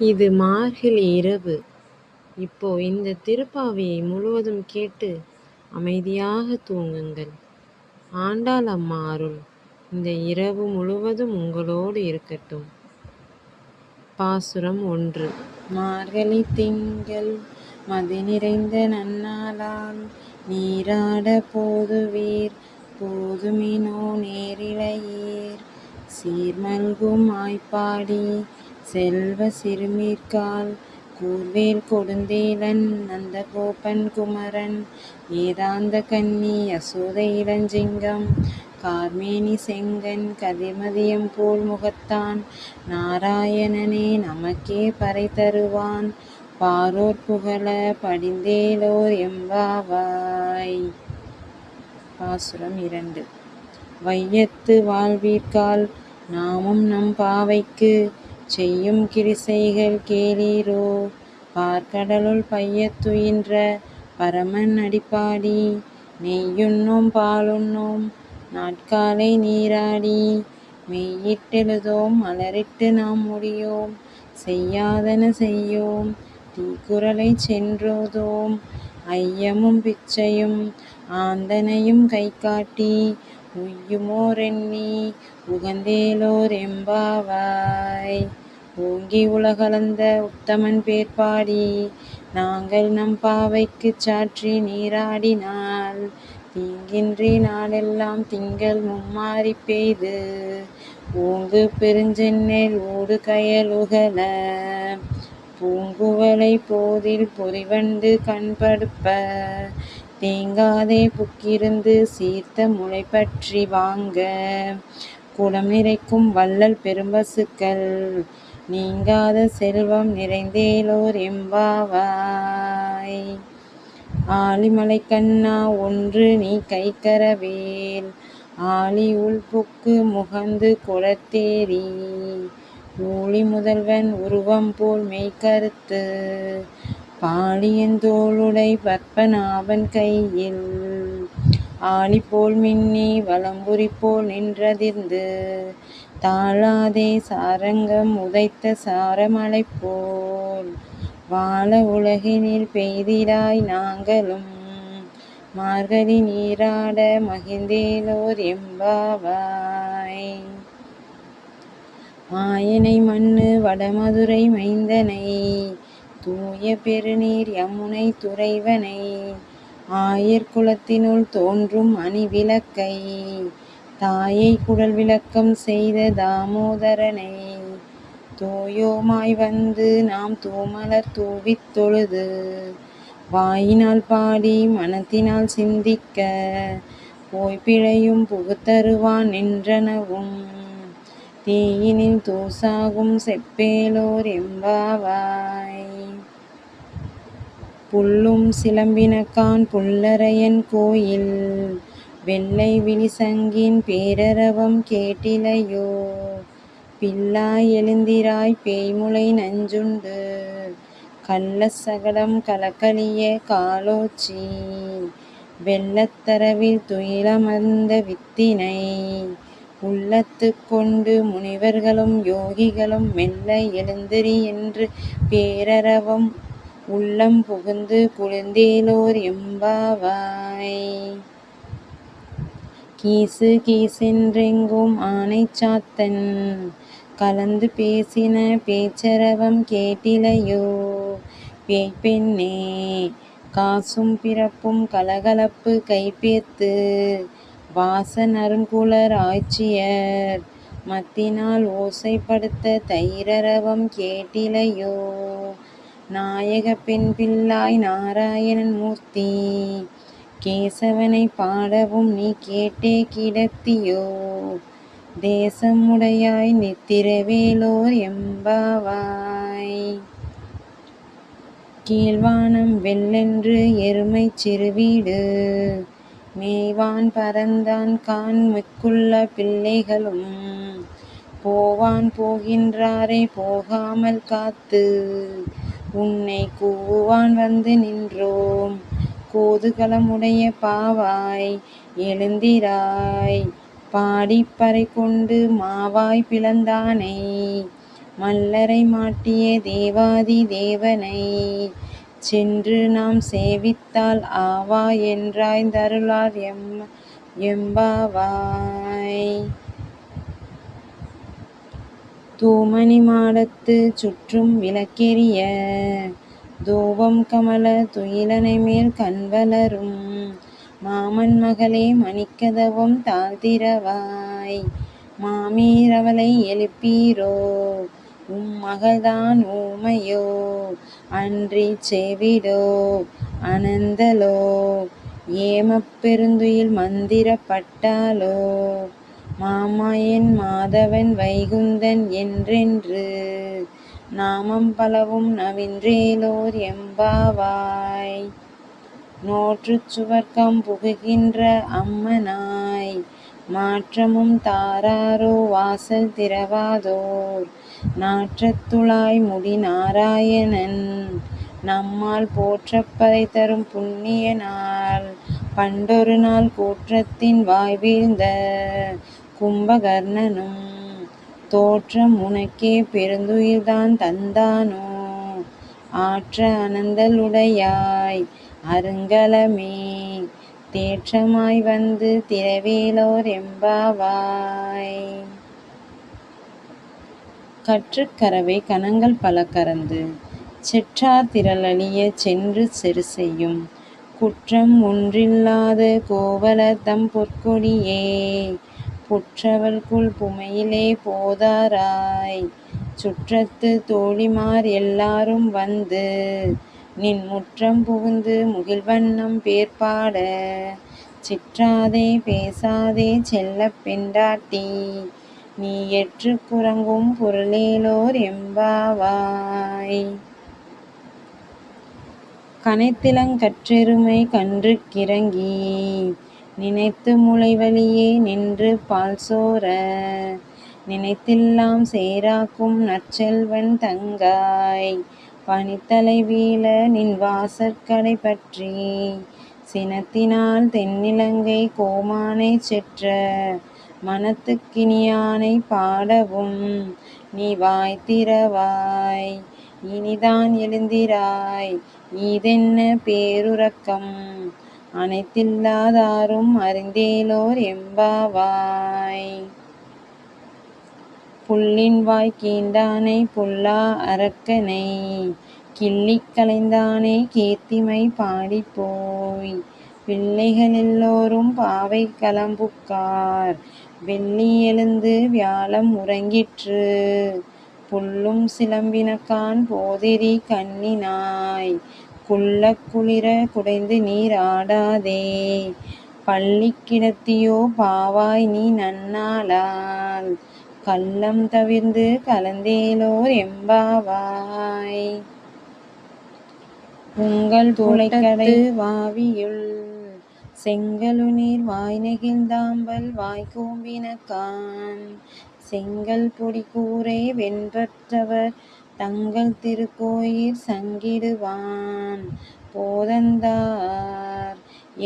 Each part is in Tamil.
இது மார்கழி இரவு. இப்போ இந்த திருப்பாவையை முழுவதும் கேட்டு அமைதியாக தூங்குங்கள். ஆண்டாள் அம்மா அருள் இந்த இரவு முழுவதும் உங்களோடு இருக்கட்டும். பாசுரம் 1. மார்கழி திங்கள் மதி நிறைந்த நன்னாளால் நீராட போதுவீர் போதுமினோ நேரிழையீர் சீர்மல்கும் ஆய்ப்பாடி செல்வ சிறுமீர்கால் கூர்வேல் கொடுந்தேலன் நந்தகோபன் குமரன் ஏதாந்த கன்னி யசோதை இளஞ்சிங்கம் கார்மேனி செங்கன் கதிர்மதியம் போல் முகத்தான் நாராயணனே நமக்கே பறை தருவான் பாரோர் புகழ படிந்தேலோர் எம்பாவாய். பாசுரம் 2. வையத்து வாழ்வீர்கால் நாமும் நம் பாவைக்கு செய்யும் கிரிசைகள் கேளீரோ பார்க்கடலுள் பையத்துயின்ற பரமன் அடிப்பாடி நெய்யுண்ணோம் பாலுண்ணோம் நாட்காலை நீராடி மெய்யிட்டெழுதோம் மலரிட்டு நாம் முடியோம் செய்யாதன செய்யோம் தீக்குறளை சென்றோதோம் ஐயமும் பிச்சையும் ஆந்தனையும் கை காட்டி உய்யுமோரெண்ணி உகந்தேலோர் எம்பாவாய். ஓங்கி உலகளந்த உத்தமன் பேர் பாடி நாங்கள் நம் பாவைக்கு சாற்றி நீராடினால் தீங்கின்றி நாளெல்லாம் திங்கள் மும்மாறி பெய்து ஓங்கு பெருஞ்செந்நெல் ஊடு கயல் உகல பூங்குவளை போதில் பொறிவண்டு கண்படுப்ப தேங்காதே புக்கிருந்து சீர்த்த முளை பற்றி வாங்க குடம் நிறைக்கும் வள்ளல் பெரும்பசுக்கள் நீங்காத செல்வம் நிறைந்தேலோர் எம்பாவாய். ஆலிமலை கண்ணா ஒன்று நீ கைக்கரவேல் ஆலி உள்புக்கு முகந்து குளத்தேரி ஊழி முதல்வன் உருவம் போல் மெய்கருத்து பாலியந்தோளுடை பற்பநாபன் கையில் ஆழி போல் மின்னி வலம்புரி போல் நின்றதிர்ந்து தாழாதே சாரங்கம் உதைத்த சாரமலை போல் வாழ உலகினில் பெய்திடாய் நாங்களும் மார்கழி நீராட மகிழ்ந்தேலோர் எம்பாவாய். ஆயனை மண்ணு வடமதுரை மைந்தனை தூய பெருநீர் யமுனை துறைவனை ஆயர் குலத்தினுள் தோன்றும் அணி விளக்கை தாயை குடல் விளக்கம் செய்த தாமோதரனை தோயோமாய் வந்து நாம் தூமலர் தூவித் தொழுது வாயினால் பாடி மனத்தினால் சிந்திக்க போய்பிழையும் புகுத்தருவான் நின்றனவும் தீயினில் தூசாகும் செப்பேலோர் எம்பாவாய். புல்லும் சிலம்பினக்கான் புல்லரையன் கோயில் வெள்ளை விழிசங்கின் பேரரவம் கேட்டிலையோ பில்லாய் எழுந்திராய் பேய்முளை நஞ்சுண்டு கள்ள சகடம் கலக்கலிய காலோச்சி வெள்ளத்தரவில் துயிலமர்ந்த வித்தினை உள்ளத்து கொண்டு முனிவர்களும் யோகிகளும் மெல்ல எழுந்திரி என்று பேரரவம் உள்ளம் புகுந்து குளிர்ந்தேலோர் எம்பாவாய். கீசு கீசென்றெங்கும் ஆனை சாத்தன் கலந்து பேசின பேச்சரவம் கேட்டிலையோ பேய்ப்பெண்ணே காசும் பிறப்பும் கலகலப்பு கைப்பேத்து வாச நறுங்குளர் ஆய்ச்சியர் மத்தினால் ஓசைப்படுத்த தைரரவம் கேட்டிலையோ நாயக பெண் பிள்ளாய் நாராயணன் மூர்த்தி கேசவனை பாடவும் நீ கேட்டே கிடத்தியோ தேசம் உடையாய் நித்திரவேலோர் எம்பாவாய். கீழ்வானம் வெள்ளென்று எருமை சிறுவீடு மேய்வான் பரந்தான் கான் மிக்குள்ள பிள்ளைகளும் போவான் போகின்றாரை போகாமல் காத்து உன்னை கூவான் வந்து நின்றோம் கோதுகலமுடைய பாவாய் எழுந்திராய் பாடிப்பறை கொண்டு மாவாய் பிளந்தானை மல்லரை மாட்டிய தேவாதி தேவனை சென்று நாம் சேவித்தால் ஆவா என்றாய்ந்தருளார் எம்பாவாய். தூமணி மாடத்து சுற்றும் விளக்கெரிய தூபம் கமல துயிலனை மேல் கண்வளரும் மாமன் மகளே மணிக்கதவம் தாழ்த்திரவாய். மாமீர் அவளை எழுப்பீரோ மகள்தான் ஊமையோ அன்றிச் செவிடோ அனந்தலோ ஏமப் பெருந்துயில் மந்திரப்பட்டாளோ மாமாயன் மாதவன் வைகுந்தன் என்றென்று நாமம் பலவும் நவின்றேலோர் எம்பாவாய். நோற்றுச் சுவர்க்கம் புகுகின்ற அம்மனாய் மாற்றமும் தாராரோ வாசல் திறவாதோர் நாற்றத்துழாய் முடி நாராயணன் நம்மால் போற்றப் பறை தரும் புண்ணிய நாள். பண்டொரு நாள் கூற்றத்தின் வாய்வீழ்ந்த கும்பகர்ணனும் தோற்றம் உனக்கே பெருந்துயில்தான் தந்தானோ ஆற்ற அனந்தலுடையாய் அருங்கலமே தேற்றமாய் வந்து திரவேலோர் எம்பாவாய். கற்றுக் கரவை கணங்கள் பல கறந்து செற்றார் திரளழியச் சென்று செரு செய்யும் குற்றம் ஒன்றில்லாத கோவலர் தம் பொற்கொடியே புற்றவள்குல் புமையிலே போதாராய். சுற்றத்து தோழிமார் எல்லாரும் வந்து நின் முற்றம் புகுந்து முகில்வண்ணம் பேர்பாட சிற்றாதே பேசாதே செல்லப் பெண்டாட்டி நீ எற்றுக் குறங்கும் பொருளேலோர் எம்பாவாய். கனைத்திலங்கற்றெருமை கன்றுக் கிறங்கி நினைத்து முளைவழியே நின்று பால் சோர நினைத்தெல்லாம் சேராக்கும் நற்செல்வன் தங்காய். பனித்தலை வீழ நின் வாசற்கடை பற்றி சினத்தினால் தென்னிலங்கை கோமானைச் செற்ற மனத்துக் கினியானை பாடவும் நீ வாய்த்திரவாய். இனிதான் எழுந்திராய் ஈதென்ன பேருறக்கம் அனைத்தில்லாதாரும் அறிந்தேலோர் எம்பாவாய். புள்ளின் வாய் கீண்டானை பொல்லா அரக்கனை கிள்ளிக் களைந்தானை கீர்த்திமை பாடிப்போய். பிள்ளைகள் எல்லோரும் பாவை களம்புக்கார் வெள்ளி எழுந்து வியாழம் உறங்கிற்று புல்லும் சிலம்பினகான் போதிரி கண்ணினாய். குள்ளக் குளிர குடைந்து நீர் ஆடாதே பள்ளிக் கிடத்தியோ பாவாய் நீ நன்னாளால் கள்ளம் தவிர்ந்து கலந்தேலோர் எம்பாவாய். உங்கள் தோளைக்கடை வாவியுள் செங்கழுநீர் வாய் நெகிழ்ந்தாம்பல் வாய்க்கூம்பினகான் செங்கல் பொடி கூரை வெண்பற்றவர் தங்கள் திருக்கோயிற் சங்கிடுவான் போதந்தார்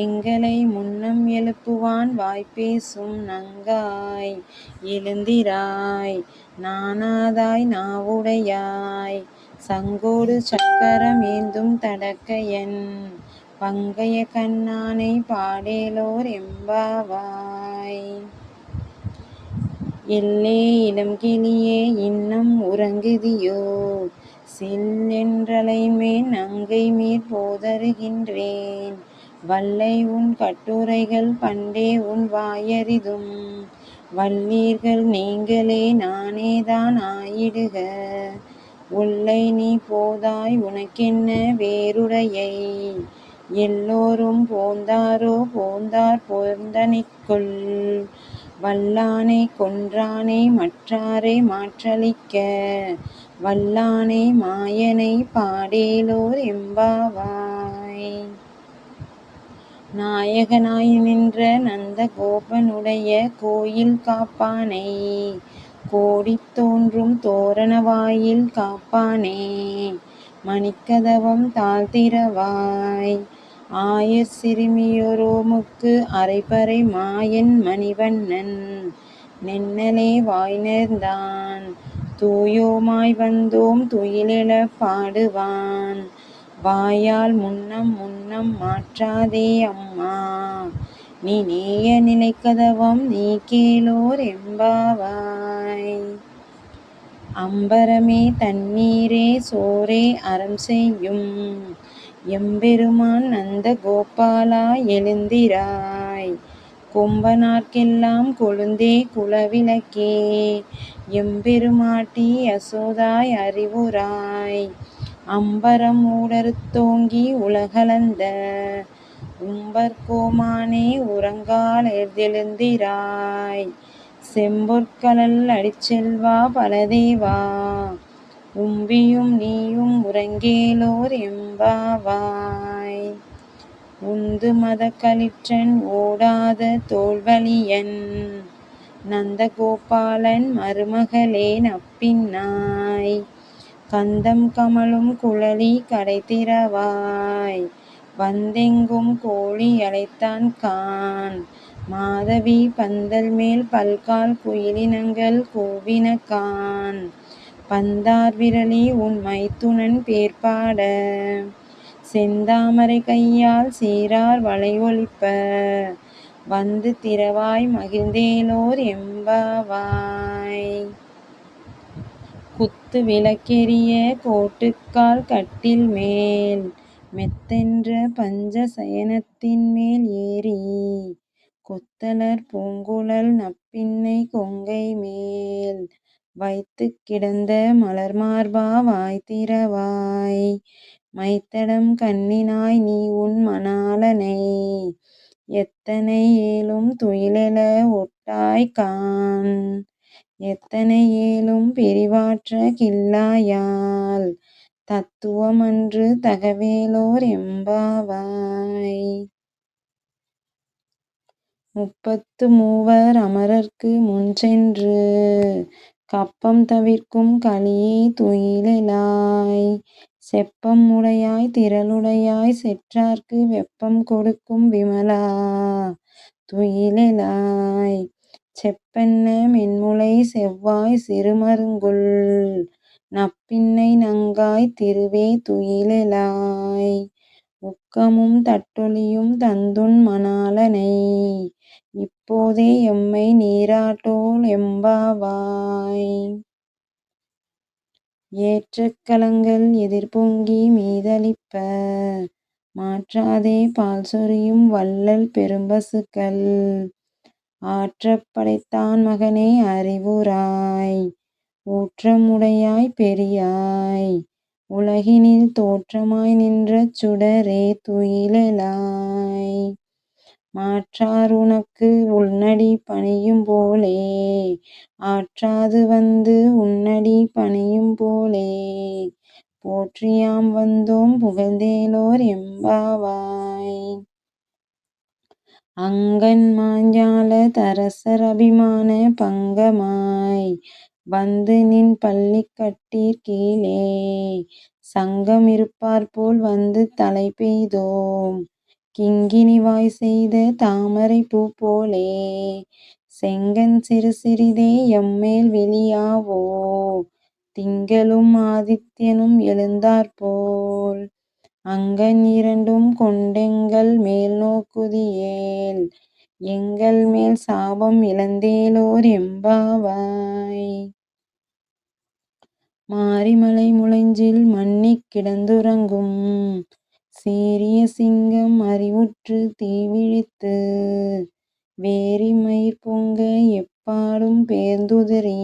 எங்களை முன்னம் எழுப்புவான் வாய்ப்பேசும் நங்காய். எழுந்திராய் நாணாதாய் நாவுடையாய் சங்கோடு சக்கரம் ஏந்தும் தடக்கையன் பங்கய கண்ணானை பாடேலோர் எம்பாவாய். எல்லே இளம் கிளியே இன்னம் உறங்குதியோ சில் என்றலைமேன் நங்கை மீர் போதருகின்றேன் வல்லை உன் கட்டுரைகள் பண்டே உன் வாயறிதும் வல்லீர்கள் நீங்களே நானேதான் ஆயிடுக. ஒல்லை நீ போதாய் உனக்கென்ன வேறுடையை எல்லோரும் போந்தாரோ போந்தார் போந்தனிக்குள் வல்லானை கொன்றானை மற்றாரை மாற்றளிக்க வல்லானை மாயனை பாடேலோர் எம்பாவாய். நாயகனாய் நின்ற நந்த கோபனுடைய கோயில் காப்பானை கோடித் தோன்றும் தோரண வாயில் காப்பானே மணிக்கதவம் தாழ்த்திரவாய். ஆயர் சிறுமியொரோமுக்கு அரைபறை மாயன் மணிவண்ணன் நென்னலே வாய் நேர்ந்தான் தூயோமாய் வந்தோம் துயிலெழப் பாடுவான் வாயால் முன்னம் முன்னம் மாற்றாதே அம்மா நீ நேய நிலைக்கதவம் நீ கேளோர் எம்பாவாய். அம்பரமே தண்ணீரே சோரே அறம் செய்யும் எம்பெருமான் நந்த கோபாலா எழுந்திராய் கொம்பனார்க்கெல்லாம் கொழுந்தே குலவிளக்கே எம்பெருமாட்டி யசோதாய் அறிவுராய் அம்பரம் ஊடறுத்தோங்கி உலகளந்த உம்பர்கோமானே உறங்காலெழுந்திராய் செம்பொற்கழல் அடிச்செல்வா பலதேவா உம்பியும் நீயும் உறங்கேலோர் எம்பாவாய். உந்து மதக்களிற்றன் ஓடாத தோள்வலியன் நந்தகோபாலன் மருமகளே நப்பின்னாய் கந்தம் கமழும் குழலி கடைத்திறவாய் வந்தெங்கும் கோழி அழைத்தான் காண் மாதவி பந்தல் மேல் பல்கால் குயிலினங்கள் கூவின காண் பந்தார் விரலி உன் மைத்துனன் பேர்பாட செந்தாமரை கையால் சீரார் வளை ஒலிப்ப வந்து திறவாய் மகிழ்ந்தேலோர் எம்பாவாய். குத்து விளக்கெரிய கோட்டுக்கால் கட்டில் மேல் மெத்தென்ற பஞ்ச சயனத்தின் மேல் ஏறி கொத்தலர் பூங்குழல் நப்பின்னை கொங்கை மேல் வைத்துக் கிடந்த மலர்மார்பா வாய்திறவாய் மைத்தடம் கண்ணினாய் நீ உன் மணாளனை எத்தனை ஏலும் துயிலெழ ஒட்டாய் காண் எத்தனை ஏலும் பிரிவாற்ற கில்லாயால் தத்துவமன்று தகவேலோர் எம்பாவாய். முப்பத்து மூவர் அமரர்க்கு முன்சென்று கப்பம் தவிர்க்கும் கலியே துயிலெழாய் செப்பம் உடையாய் திரளுடையாய் செற்றார்க்கு வெப்பம் கொடுக்கும் விமலா துயிலெழாய் செப்பென்ன மென்முலை செவ்வாய் சிறுமருங்குல் நப்பின்னை நங்காய் திருவே துயிலெழாய் உக்கமும் தட்டொளியும் தந்துன் மணாளனை இப்போதே எம்மை நீராட்டோள் எம்பாவாய். ஏற்றக் கலங்கள் எதிர்பொங்கி மீதளிப்ப மாற்றாதே பால் சொரியும் வள்ளல் பெரும்பசுக்கள் ஆற்றப் படைத்தான் மகனே அறிவுராய் ஊற்றம் உடையாய் பெரியாய் உலகினில் தோற்றமாய் நின்ற சுடரே துயிலெழாய் மாற்றார் உனக்கு உன்னடி பணியும் போலே ஆற்றாது வந்து உன்னடி பணியும் போலே போற்றியாம் வந்தோம் புகழ்ந்தேலோர் எம்பாவாய். அங்கண் மாஞால தரசர் அபிமான பங்கமாய் வந்து நின் பள்ளிக் கட்டீர் கீழே சங்கம் இருப்பார்போல் வந்து தலை பெய்தோம் கிங்கினி வாய் செய்த தாமரைப் பூ போலே செங்கண் சிறு சிறிதே எம்மேல் விழியாவோ திங்களும் ஆதித்யனும் எழுந்தாற்போல் அங்கண் இரண்டும் கொண்டெங்கள் மேல் நோக்குதியேல் எங்கள் மேல் சாபம் இழந்தேலோர் எம்பாவாய். மாரிமலை முழைஞ்சில் மன்னிக் கிடந்துறங்கும் சீரிய சிங்கம் அறிவுற்று தீவிழித்து வேரி மயிர் பொங்க எப்பாடும் பேர்ந்துதறி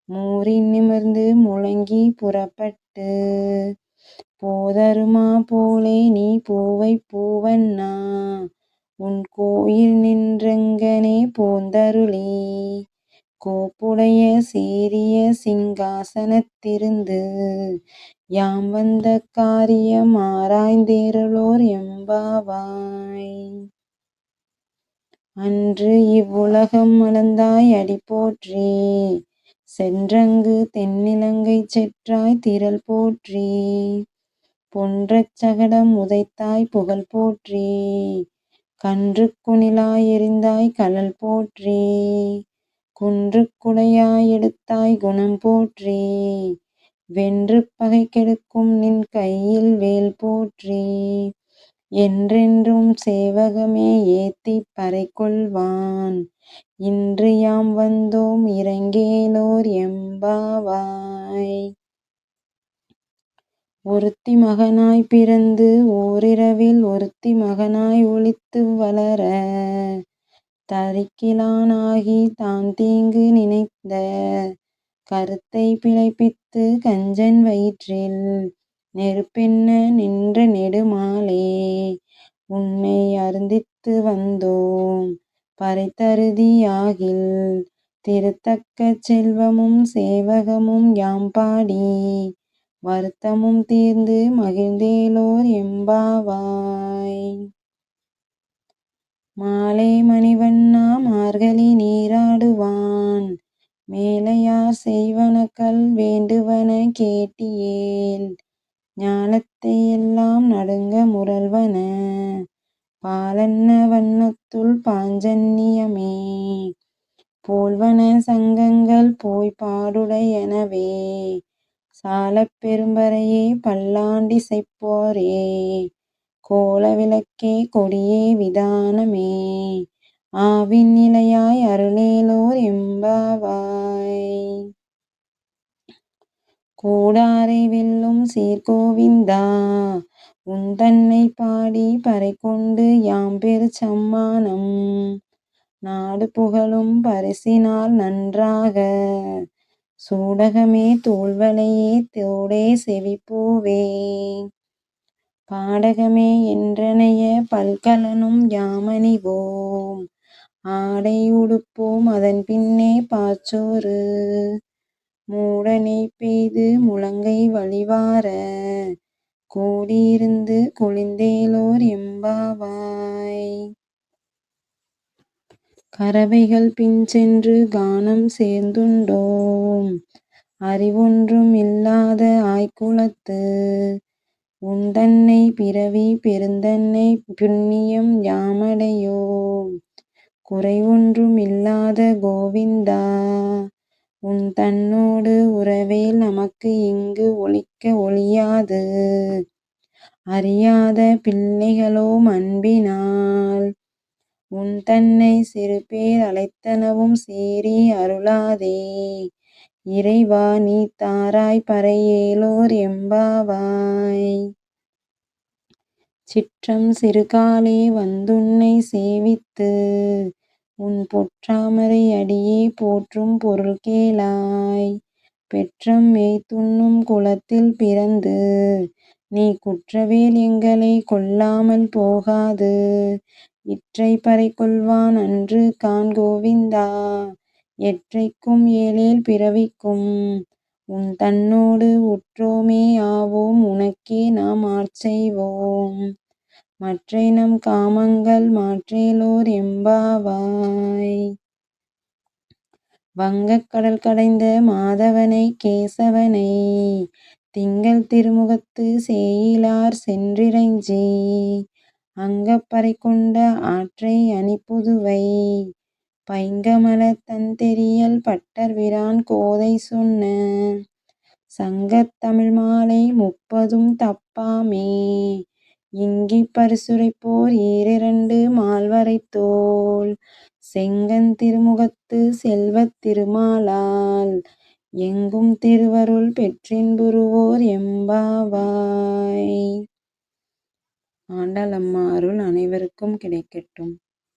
மூரி நிமிர்ந்து முழங்கி புறப்பட்டு போதருமா போலே நீ பூவைப் பூவண்ணா உன் கோயில் நின்றெங்கனே போந்தருளி கோப்புடைய சீரிய சிங்காசனத்திருந்து யாம் வந்த காரியம் ஆராய்ந்தேலோர் எம்பாவாய். அன்று இவ்வுலகம் அளந்தாய் அடி போற்றி சென்றங்கு தென்னிலங்கைச் செற்றாய் திறல் போற்றி பொன்றச் சகடம் உதைத்தாய் புகழ் போற்றி கன்றுக் குணிலாய் எறிந்தாய் கழல் போற்றி குன்றுக் குடையாய் எடுத்தாய் குணம் போற்றி. வென்று பகை கெடுக்கும் நின் கையில் வேல் போற்றி. என்றென்றும் சேவகமே ஏத்திப் பறைகொள்வான். இன்று யாம் வந்தோம் இரங்கேலோர் எம்பாவாய். ஒருத்தி மகனாய்ப் பிறந்து ஓரிரவில் ஒருத்தி மகனாய் ஒளித்து வளர, தரிக்கிலானாகித் தான் தீங்கு நினைந்த கருத்தைப் பிழைப்பித்து கஞ்சன் வயிற்றில் நெருப்பென்ன நின்ற நெடுமாலே, உன்னை அருந்தித்து வந்தோம் பறைதருதி யாகில். திருத்தக்க செல்வமும் சேவகமும் யாம் பாடி வருத்தமும் தீர்ந்து மகிழ்ந்தேலோர் எம்பாவாய். மாலே மணிவண்ணா மார்கழி நீராடுவான். மேலையார் செய்வனகள் வேண்டுவன கேட்டியேல். ஞாலத்தை எல்லாம் நடுங்க முரல்வன பாலன்ன வண்ணத்துள் பாஞ்சன்னியமே. போல்வன சங்கங்கள் போய்ப் பாடுடையனவே. சாலப் பெரும்பறையே பல்லாண்டிசைப்போரே. கோல விளக்கே கொடியே விதானமே. ஆவின் நிலையாய் அருளேலோர் எம்பாவாய். கோடாரை வெல்லும் சீர்கோவிந்தா. உன்தன்னைப் பாடிப் பறைகொண்டு யாம் பெறு சம்மானம். நாடு புகழும் பரிசினால் நன்றாக. சூடகமே தோள்வளையே தோடே செவிப்பூவே. பாடகமே என்றனைய பல்கலனும் யாமணிவோம். ஆடை உடுப்போம் அதன் பின்னே பாற்சோறு. மூடநெய் பெய்து முழங்கை வழிவார, கூடியிருந்து குளிர்ந்தேலோர் எம்பாவாய். கறவைகள் பின் சென்று கானம் சேர்ந்துண்டோம். அறிவொன்றும் இல்லாத ஆய்க்குலத்து. உன்தன்னை பிறவி பெருந்தன்னை புண்ணியம் யாமடையோம். குறைவொன்றும் இல்லாத கோவிந்தா. உன் தன்னோடு உறவேல் நமக்கு இங்கு ஒளிக்க ஒழியாது. அறியாத பிள்ளைகளோம் அன்பினால். உன்தன்னை சிறுபேர் அழைத்தனவும் சீறி அருளாதே. இறைவா நீ தாராய் பறையேலோர் எம்பாவாய். சிற்றம் சிறுகாலே வந்துன்னைச் சேவித்து. உன் பொற்றாமரை அடியே போற்றும் பொருள் கேளாய். பெற்றம் மேய்த்துண்ணும் குலத்தில் பிறந்து. நீ குற்றவேல் எங்களைக் கொல்லாமல் போகாது. இற்றைப் பறைகொள்வான் அன்று காண் கோவிந்தா. எற்றைக்கும் ஏழேழ் பிறவிக்கும். உன் தன்னோடு உற்றோமே ஆவோம் உனக்கே நாம் ஆட்செய்வோம். மற்றை நம் காமங்கள் மாற்றேலோர் எம்பாவாய். வங்கக் கடல் கடைந்த மாதவனைக் கேசவனை, திங்கள் திருமுகத்துச் சேயிழார் சென்றிறைஞ்சி. அங்கப் பறைகொண்ட ஆற்றை அணிபுதுவை. பைங்கமலத் தண்தெறியல் பட்டர்பிரான் கோதை சொன்ன. சங்கத் தமிழ்மாலை 30ம் தப்பாமே. இங்கிப் பரிசுரைப்போர் ஈரிரண்டு மால்வரைத்தோள். செங்கண் திருமுகத்துச் செல்வத் திருமாலால். எங்கும் திருவருள் பெற்றின்புறுவோர் எம்பாவாய். ஆண்டாள் அம்மா அருள் அனைவருக்கும் கிடைக்கட்டும்.